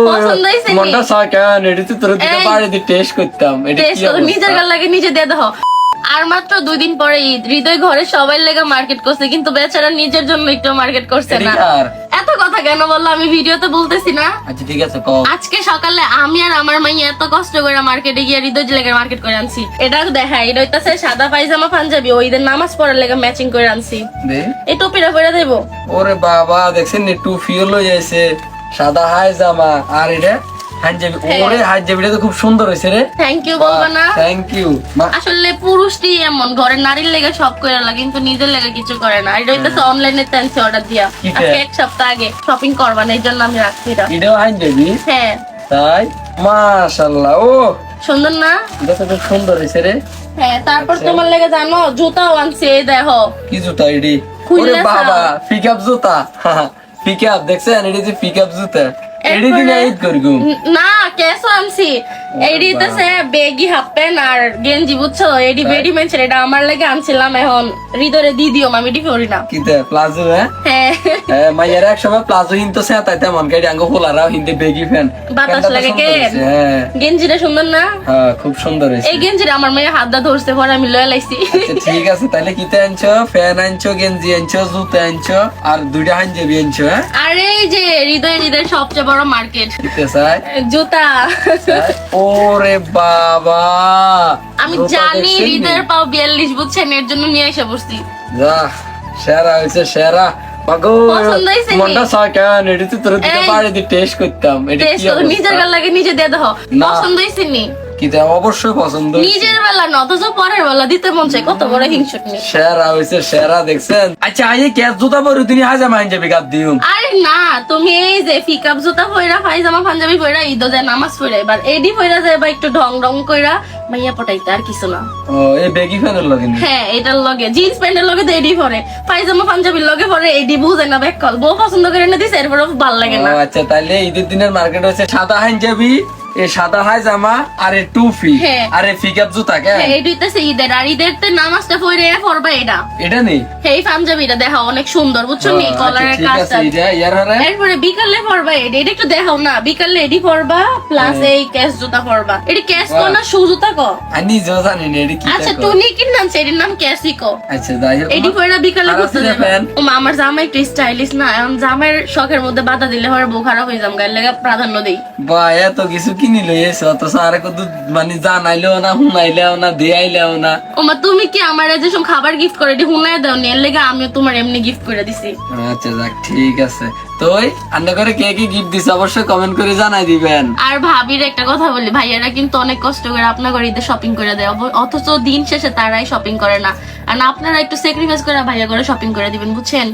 পছন্দ হইছে নি? মনটা সাকান এটি তো তোর দিকে এই, বাইরে দিয়ে টেস্ট করতাম। এটা টেস্ট কি করো, নিজের অবস্থা? গাল লাগে নিজে দিয়ে দেখো। আর মাত্র 2 দিন পরে ঈদ, হৃদয় ঘরে সবাই লেগে মার্কেট করছে, কিন্তু বেচারা নিজের জন্য একটু মার্কেট করছে এটা না। কি আর? এত কথা কেন বললো? আমি ভিডিওতে বলতেছি না। আচ্ছা ঠিক আছে কও। আজকে সকালে আমি আর আমার মাইয়া এত কষ্ট করে মার্কেটে গিয়ে হৃদয় লেগে মার্কেট করে আনছি। এটা দেখা, এটা হইতাছে সাদা পায়জামা পাঞ্জাবি, ওই ঈদের নামাজ পড়ার লেগে ম্যাচিং করে আনছি। দে এই টুপিটা পরে দেবো। ওরে বাবা দেখছেন নি টু ফিল হয়ে যাইছে, সাদা হাই জামা আর এটা হাঞ্জাবি। ওরে হাঞ্জাবিটা তো খুব সুন্দর হয়েছে রে। থ্যাংক ইউ বলবা না? Thank you. আসলে পুরুষটি এমন ঘরের নারীর লেগে সব করে লাগে, কিন্তু নিজের লেগে কিছু করে না। এটা হইতেছে অনলাইনে তেনছি অর্ডার দিয়া, কিটা? আজকে 1 সপ্তাহ আগে শপিং করবা না, এই জন্য আমি রাখছি এটা। এটাও হাঞ্জাবি? হ্যাঁ, তাই মাশাআল্লাহ। ও সুন্দর না? এটা তো খুব সুন্দর হয়েছে রে। হ্যাঁ, তারপর আচ্ছা। তোমার লেগে জানো জুতাও আনছি, এই দেখো। কি জুতা এডি? খুললে ওরে বাবা চাও। পিকআপ জুতা। পিকআপ দেখছেন এডি যে পিকআপ জুতা এডি দিনে ঈদ করগুম। না, কেসও আনছি। এইডি হইতেছে বেগি হাফ প্যান্ট আর গেঞ্জি, বুঝছো? এডি বেডি মেনছে, এটা আমার লাগে আনছিলাম, এখন হৃদয়ে দি দিও, আমি এডি পরি না। কিতে প্লাজো? হ্যাঁ, হ্যাঁ মাইয়ারা এক সময় প্লাজো হিনতো সে তাই তেমন গাড়ি আঙ্গ পোলারাও হিন্দে বেগি ফ্যান। বাতাস লাগে কেন? হ্যাঁ গেঞ্জিটা সুন্দর না? হ্যাঁ খুব সুন্দর হয়েছে। এই গেঞ্জিটা আমার মেয়ে হাত দা ধরছে, পরে আমি লয়ে লাইছি। আচ্ছা ঠিক আছে, তাহলে কিতে আনছো? ফ্যান আনছো, গেঞ্জি আনছো, জুতা আনছো আর দুইটা হাঞ্জাবি আনছো। হ্যাঁ আর এই যে হৃদয়ের সবচেয়ে বড় মার্কেট, কিতে চাই? জুতা। ওরে বাবা আমি জুতা জানি দেখছেন নি? হৃদয়ের পাও 42, বুঝছেন? এর জন্য নিয়ে এসে বসছি। যা সেরা হয়েছে সেরা। মাগো পছন্দ হয়েছে নি? মনটা সাকান এটি তো তোর দিকে এই, বাইরে দিয়ে টেস্ট করতাম। এটা কি টেস্ট করো, নিজের অবস্থা? গাল লাগে নিজে দিয়ে দেখো। না। পছন্দ হয়েছে নি? কিতে অবশ্যই পছন্দ হয়েছে। নিজের বেলা না, অথচ পরের বেলা দিতে মন চায়, কত বড় হিংসুক নি। সেরা হয়েছে সেরা দেখছেন। আচ্ছা আইয়ে ক্যাশ জুতা পরে তুমি হাজামা হাঞ্জাবি গাদ দিউম। আরে না, তুমি এই যে পিকআপ জুতা পয়রা, পায়জামা পাঞ্জাবি পয়রা, ঈদ যায় নামাজ পড়ে, এবার এডি পয়রা যায় বা একটু ঢং ঢং কইরা মাইয়া পটাইতে, আর কিছু না। ও এই বেগি ফ্যানের লগে নি? হ্যাঁ, এটার লগে জিন্স প্যান্টের লগে তো এডি পরে, পায়জামা পাঞ্জাবির লগে পরে এডি, বুঝে না ব্যাককল। বউ পছন্দ করে না দিছে, এরপর ভাল লাগে না। ও আচ্ছা তাহলে ঈদের দিনের মার্কেট হচ্ছে সাদা হাঞ্জাবি, এই সাদা হাইজামা আর এই টুপি হ্যাঁ। আর এই পিকআপ জুতা। কে হ্যাঁ, এডি হইতেছে ঈদের, আর ঈদের তে নামাজটা পড়ে পড়বা এটা। এটা নেই? এই পাঞ্জাবিটা দেখা অনেক সুন্দর, বুঝছো নি? আচ্ছা, কলারের ঠিক কাজটা। আছে এটা ইয়ার হরে এরপরে বিকালে পড়বা এডি, এটা একটু দেখাও না। বিকালে এডি পড়বা, প্লাস এই ক্যাশ জুতা পড়বা। এডি ক্যাশ কো না শু জুতা কো? আমি নিজেও জানি না এটা কি। আচ্ছা, টুনি কি নাম? এডির নাম ক্যাসি কো। আচ্ছা যাই হোক। এডি পড়া বিকালে আর ঘুরতে আছে যাবে। ফ্যান? ও মা, আমার জামা একটু স্টাইলিশ না, এখন জামার শখের মধ্যে বাধা দিলে হয় বউ খারাপ হয়ে যাম, গায়ের লেগে প্রাধান্য দেই। বা এত কিছু কিনি লইয়েছে অথচ আর কত মানে জানাইলেও না, শুনাইলেও না, দেয়াইলেও না। ও মা, তুমি কি আমার যেসব খাবার গিফট করে এডি হুনায় দাও নি, এর লেগে আমিও তোমার এমনি গিফট করে দিছি। আচ্ছা যাক ঠিক আছে। তো আন্না করে কে কি গিফট দিছে অবশ্যই কমেন্ট করে জানাই দিবেন। আর ভাবির একটা কথা বলি, ভাইয়ারা কিন্তু অনেক কষ্ট করে আপনার ঘরে শপিং করে দেয়, অথচ দিন শেষে তারাই শপিং করে না। আর আপনারা একটু স্যাক্রিফাইস করে ভাইয়া করে শপিং করে দিবেন, বুঝছেন?